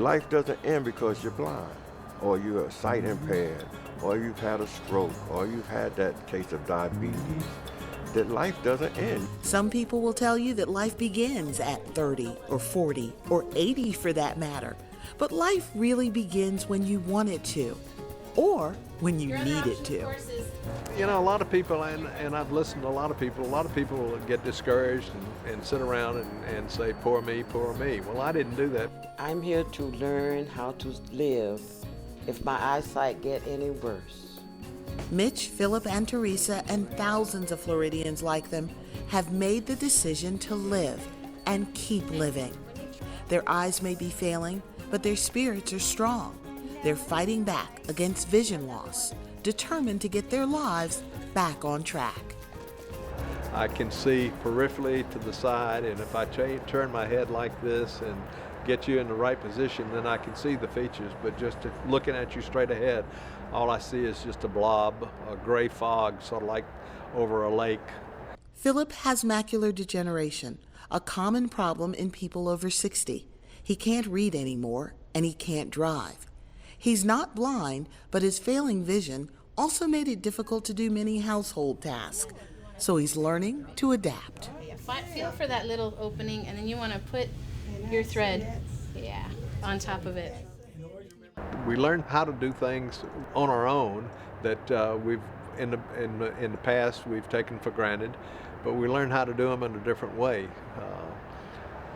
life doesn't end because you're blind, or you're sight impaired, or you've had a stroke, or you've had that case of diabetes. That life doesn't end. Some people will tell you that life begins at 30 or 40 or 80 for that matter. But life really begins when you want it to, or when you need it to. You know, a lot of people, and I've listened to a lot of people get discouraged and sit around and say, poor me, poor me. Well, I didn't do that. I'm here to learn how to live if my eyesight get any worse. Mitch, Philip, and Teresa, and thousands of Floridians like them have made the decision to live and keep living. Their eyes may be failing, but their spirits are strong. They're fighting back against vision loss, determined to get their lives back on track. I can see peripherally to the side, and if I turn my head like this and get you in the right position, then I can see the features. But just looking at you straight ahead, all I see is just a blob, a gray fog, sort of like over a lake. Philip has macular degeneration, a common problem in people over 60. He can't read anymore, and he can't drive. He's not blind, but his failing vision also made it difficult to do many household tasks. So he's learning to adapt. Feel for that little opening, and then you want to put your thread, on top of it. We learn how to do things on our own that we've in the past we've taken for granted, but we learn how to do them in a different way,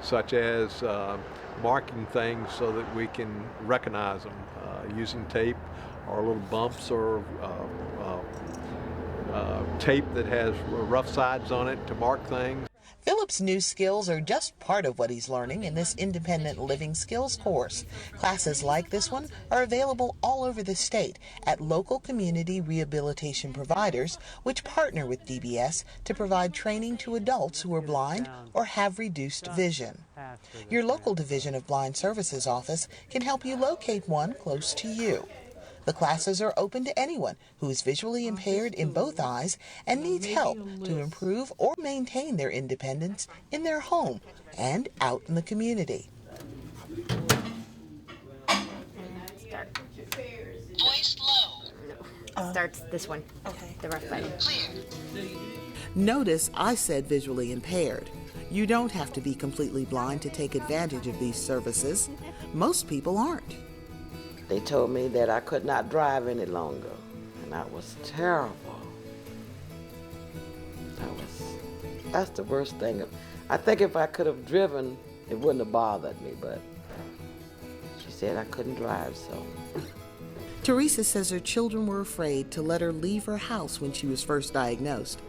such as marking things so that we can recognize them using tape or little bumps or tape that has rough sides on it to mark things. Philip's new skills are just part of what he's learning in this independent living skills course. Classes like this one are available all over the state at local community rehabilitation providers, which partner with DBS to provide training to adults who are blind or have reduced vision. Your local Division of Blind Services office can help you locate one close to you. The classes are open to anyone who is visually impaired in both eyes and needs help to improve or maintain their independence in their home and out in the community. Start. Voice low. Starts this one. Okay. The rough button. Clear. Notice I said visually impaired. You don't have to be completely blind to take advantage of these services. Most people aren't. They told me that I could not drive any longer, and that was terrible. That's the worst thing. I think if I could have driven, it wouldn't have bothered me, but she said I couldn't drive, so. Teresa says her children were afraid to let her leave her house when she was first diagnosed.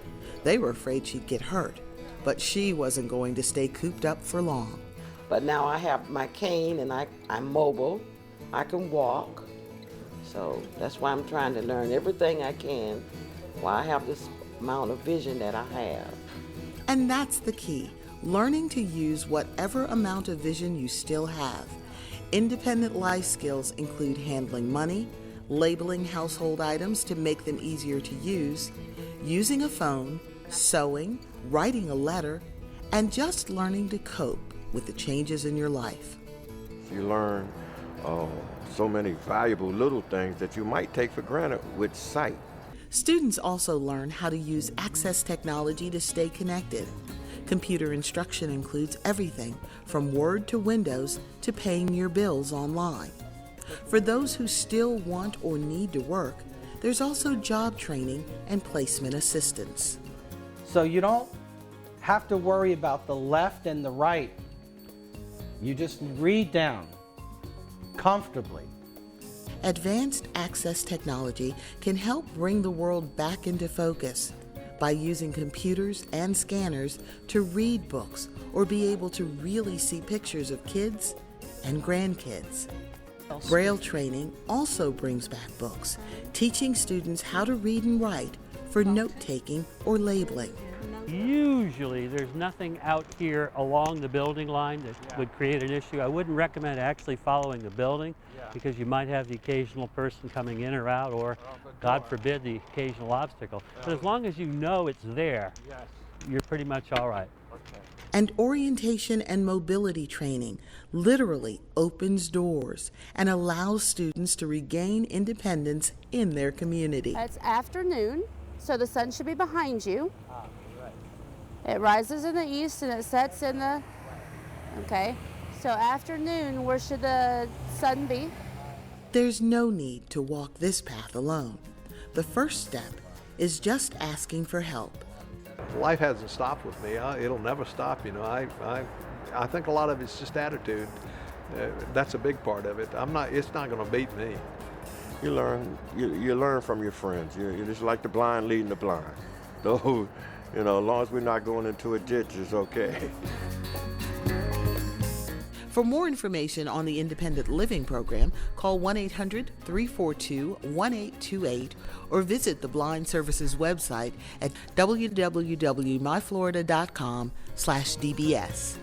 They were afraid she'd get hurt, but she wasn't going to stay cooped up for long. But now I have my cane, and I'm mobile. I can walk, so that's why I'm trying to learn everything I can while I have this amount of vision that I have. And that's the key, learning to use whatever amount of vision you still have. Independent life skills include handling money, labeling household items to make them easier to use, using a phone, sewing, writing a letter, and just learning to cope with the changes in your life. You learn so many valuable little things that you might take for granted with sight. Students also learn how to use access technology to stay connected. Computer instruction includes everything from Word to Windows to paying your bills online. For those who still want or need to work, there's also job training and placement assistance. So you don't have to worry about the left and the right. You just read down comfortably. Advanced access technology can help bring the world back into focus by using computers and scanners to read books or be able to really see pictures of kids and grandkids. Braille Training also brings back books, teaching students how to read and write for note-taking or labeling. Usually there's nothing out here along the building line that would create an issue. I wouldn't recommend actually following the building because you might have the occasional person coming in or out, or God forbid the occasional obstacle. But as long as you know it's there, you're pretty much all right. And orientation and mobility training literally opens doors and allows students to regain independence in their community. It's afternoon, so the sun should be behind you. It rises in the east and it sets in the, okay. So afternoon, where should the sun be? There's no need to walk this path alone. The first step is just asking for help. Life hasn't stopped with me. It'll never stop. You know, I think a lot of it's just attitude. That's a big part of it. It's not going to beat me. You learn from your friends. You're just like the blind leading the blind. So, you know, as long as we're not going into a ditch, it's okay. For more information on the Independent Living Program, call 1-800-342-1828 or visit the Blind Services website at www.myflorida.com/DBS.